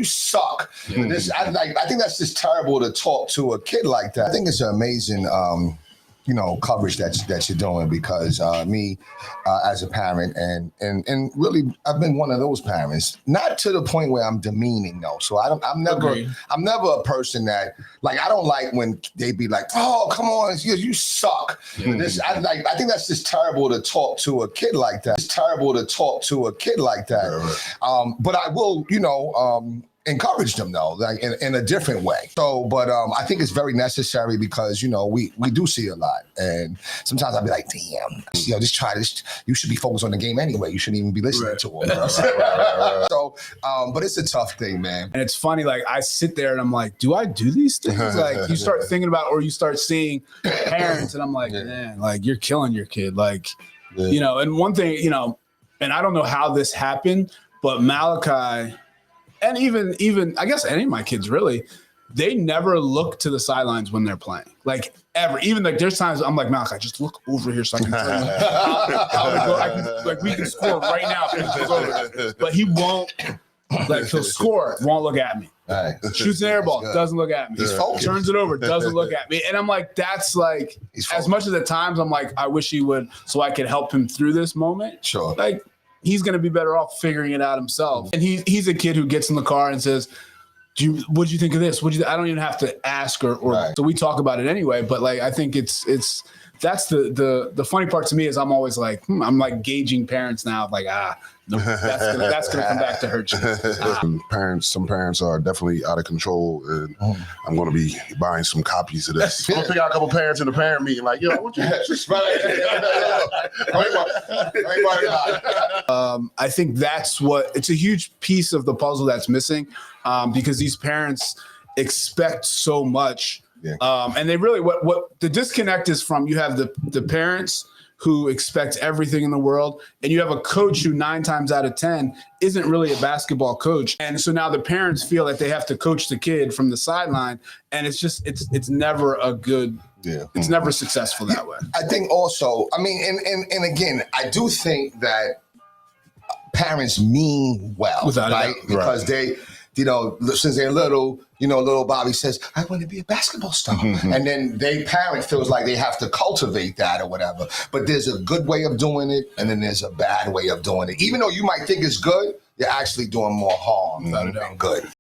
suck. I think that's just terrible to talk to a kid like that. I think it's amazing. Coverage that you're doing, because me as a parent and really I've been one of those parents, not to the point where I'm demeaning though. So I'm never a person that, like, I don't like when they be like, oh, come on, you suck. I think that's just terrible to talk to a kid like that. It's terrible to talk to a kid like that. Right. But I will, encourage them though, like in a different way. So, but I think it's very necessary because we do see a lot, and sometimes I'll be like, damn, just try this. You should be focused on the game anyway. You shouldn't even be listening to them. Right. So, but it's a tough thing, man. And it's funny, like I sit there and I'm like, do I do these things? Like you start thinking about, or you start seeing parents, and I'm like, man, like you're killing your kid, like And one thing, and I don't know how this happened, but Malachi. And even I guess any of my kids really, they never look to the sidelines when they're playing, like ever. Even like there's times I'm like, Malachi, just look over here so I can tell you how to go. Like we can score right now if it goes over. But he won't. Like he'll score, won't look at me. Right. Shoots an air ball, doesn't look at me. He's focused. Turns it over, doesn't look at me. And I'm like, that's like, as much as at times I'm like, I wish he would, so I could help him through this moment. Sure. Like. He's going to be better off figuring it out himself. And he's a kid who gets in the car and says, what'd you think of this? I don't even have to ask or right. So we talk about it anyway. But like, I think it's that's the funny part to me is I'm always like, I'm like gauging parents now. Like, no, that's gonna come back to hurt you. Some parents are definitely out of control, and I'm going to be buying some copies of this. I'm gonna pick out a couple parents in the parent meeting, like, yo, what you just I think it's a huge piece of the puzzle that's missing, because these parents expect so much. Yeah. And they really, what the disconnect is from, you have the parents who expect everything in the world, and you have a coach who 9 times out of 10 isn't really a basketball coach. And so now the parents feel that they have to coach the kid from the sideline, and it's never a good, it's never successful that way. I think also, I mean, and again, I do think that parents mean well, right? Because they, since they're little, little Bobby says, I want to be a basketball star. And then parent feels like they have to cultivate that or whatever. But there's a good way of doing it, and then there's a bad way of doing it. Even though you might think it's good, you're actually doing more harm than good.